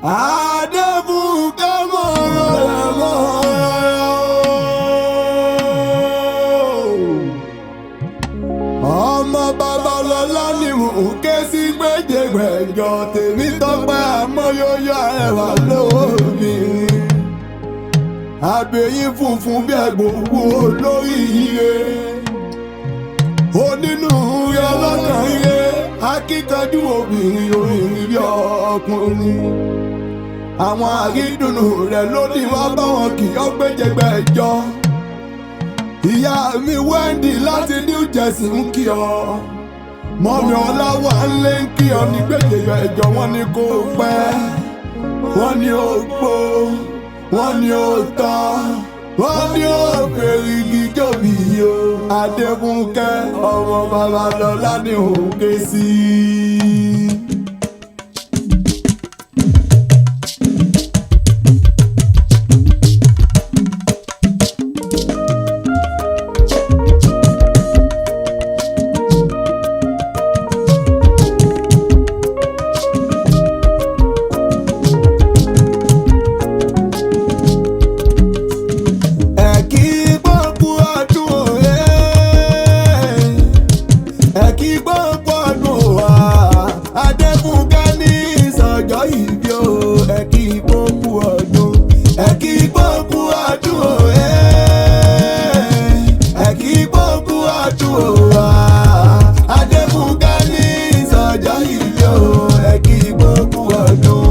Adefunke mọ̀rọ̀ ọmọ Babalola ni mò ń ké sí gbẹ́jẹ̀gbẹ́jọ temitope àmọ́yóyó arẹwà lóbìnrin àbẹ̀yìn funfun bí ẹ̀gbọ́gbó olórí ire onínúure ọlọ́kàn ire akíkanjú obìnrin bí ọkùnrin àwọn àrídùnnú rẹ̀ lónìí wá bá wọn kì í gbẹ́jẹ̀gbẹ́jọ. Ìyá mi Wendy láti New Jersey ń kí ọ mọ́mi Olawanle ń kí ọ ní gbẹ́jẹ̀gbẹ́jọ. Wọ́n ní kó pẹ́, wọ́n ní ó gbó, wọ́n ní ó tán, wọ́n ní ó fèrè gíjòbí o. Adefunke ọmọ Babalola ni òun ké sí. Adefunke ní ìsọjọ́ ìbí o, ẹ kí gbogbo ọdún, ẹ kí gbogbo ọdún o, ẹ kí gbogbo ọdún o. Adefunke ní ìsọjọ́ ìbí o, ẹ kí gbogbo ọdún.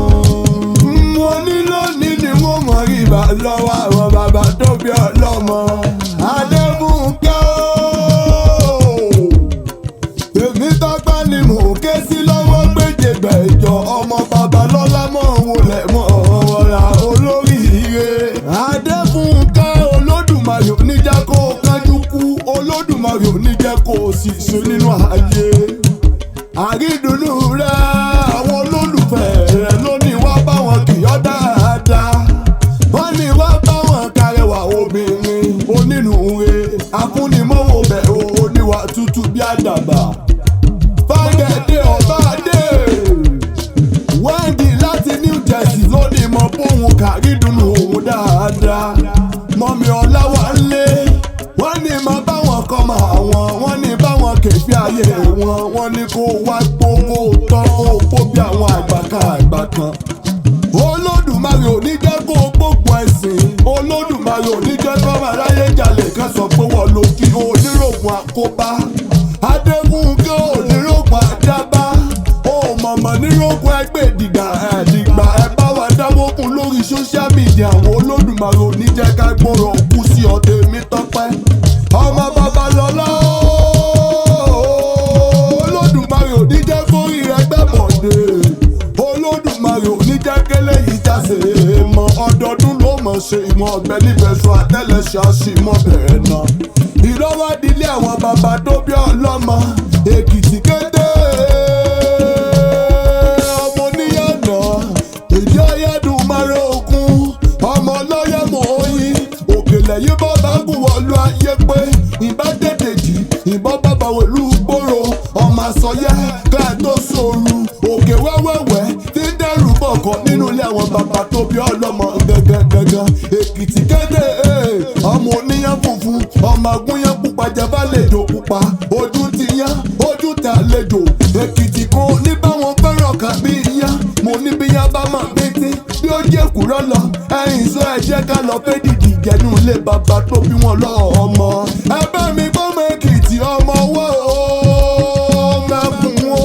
Mo ní lónìí ni mo mọ̀ ìbà lọ́wọ́ àwọn bàbá tó bí ọlọ́mọ. Adefunke temitope ni mò ń ké sí lọ́wọ́ gbẹ́jẹ̀gbẹ́jọ ọmọ Babalola mọ̀ wọlé mọ̀ wọ̀ra olórí ire. Adefunke Olódùmarè ò ní jẹ́ kó kánjú kú, Olódùmarè ò ní jẹ́ kó sì ṣe nínú ayé. Àrídùnnú rẹ̀ àwọn olólùfẹ́ rẹ̀ lónìí wá bá wọn kì í dáadáa. Wọ́n ní wá bá wọn kárẹwà obìnrin onínúure afúnimọ́wọ́ bẹ̀ oníwà tútù bí àdàbà. Fágẹ̀dẹ̀ ọ̀bádé Wendy láti New Jersey lónìí mọ bóun kàrídùnnú òun dáadáa. Mọ́mi Olawanle wọ́n ní mọ báwọn kọ́ mọ àwọn, wọ́n ní báwọn kèfí ayé wọn, wọ́n ní kó wá gbogbo tán kó gbó bí àwọn àgbà kan. Olódùmarè ò ní jẹ́ kó gbogbo ẹ̀sìn, Olódùmarè ò ní jẹ́ kó máa ráyé jalè kan sọ pé wọ́n lo kí onírògùn àkóbá. Adefunke onírògùn àdábá ó mọ̀mọ́ nírògùn ẹgbẹ́ ìdìgbà ẹ bá wa dáwọ́kùn lórí social media. Àwọn Olódùmarè ò ní jẹ́ ká gbọ́rọ̀ kú sí ọ temitope ọmọ Babalola. Olódùmarè ò ní jẹ́ kó rí ẹgbẹ́ bọ̀dé, Olódùmarè ò ní jẹ́ kélé yìí jáse mọ́. Ọdọọdún ló mọ̀ ṣe ìmọ̀ ọ̀gbẹ́ níbẹ̀ṣọ àtẹ́lẹsẹ̀ àṣìmọ́ bẹ̀rẹ̀ náà. Ìlọ́wọ́dílé àwọn bàbá tó bí ọlọ́mọ Èkìtì kété ọmọ oníyànà èdè ọ̀yẹ́dùn márùn ogun ọmọ ọlọ́yẹ̀ mọ̀ oyin òkèlè yìí bọ́ bá gùn wọ̀lú ayé pé ìbá tètè jì ìbọn bàbá wẹ̀lú gbòòrò ọmọ àsọyẹ ká tó sòrù òkè wẹ́wẹ́wẹ́ tí ń dẹ́rù bọ̀kọ̀ nínú ilé àwọn bàbá tó bí ọlọ́mọ gẹ́gẹ́gẹ́gẹ́. Èkìtì kété ọmọ oníyàn funfun ọmọ agúnyán pupa jẹba lejò pupa ojú ti yán ojú tẹ àlejò. Èkìtì kò ní báwọn fẹ́ràn kan bí iyán, mo ní bí yán bá máa pété bí ó jẹ́ kúrọ́ lọ. Ẹ̀yìn sọ ẹ jẹ́ ká lọ fẹ́ dìdì jẹ́nu ilé bàbá tó bí wọn lọ ọmọ. Ẹbẹ́ mi gbọ́mọ Èkìtì ọmọ owó mẹ́kùn o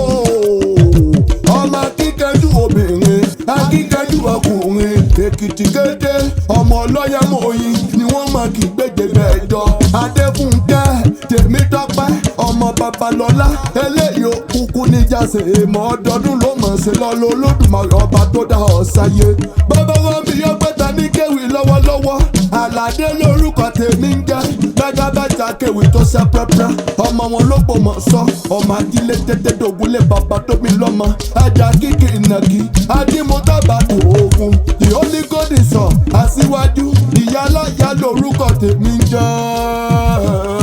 ọmọ akíkanjú obìnrin akíkanjú ọkùnrin. Èkìtì kété ọmọ ọlọ́yẹ̀ mọ̀ oyin ni wọ́n mọ̀ kí gbẹ́jẹ̀gbẹ́jọ. Adefunke temitope ọmọ Babalola eléyìí òkùnkù níjà ṣe èèmọ̀ ọdọọdún ló mọ̀ ṣe lọ́lọ́ Olódùmarè ọba tó dá ọ sáyé. Bàbá wọn bí ọgbẹ́ta ní kéwì lọ́wọ́lọ́wọ́ Àlàdé lórúkọ tèmi ń jẹ́ Megabytegangan Akewi tó ṣe pẹ́pẹ́ ọmọ wọn ló pò mọ̀ sọ ọmọ ajílẹ̀ tètè dògúnlé bàbá tó mi lọ́mọ ajá kíkì ìnàkí ajímọ́tàbà òògùn ìhóní gòdì sọ aṣíwájú ìyálàyà lórúkọ tèmi ń jẹ́.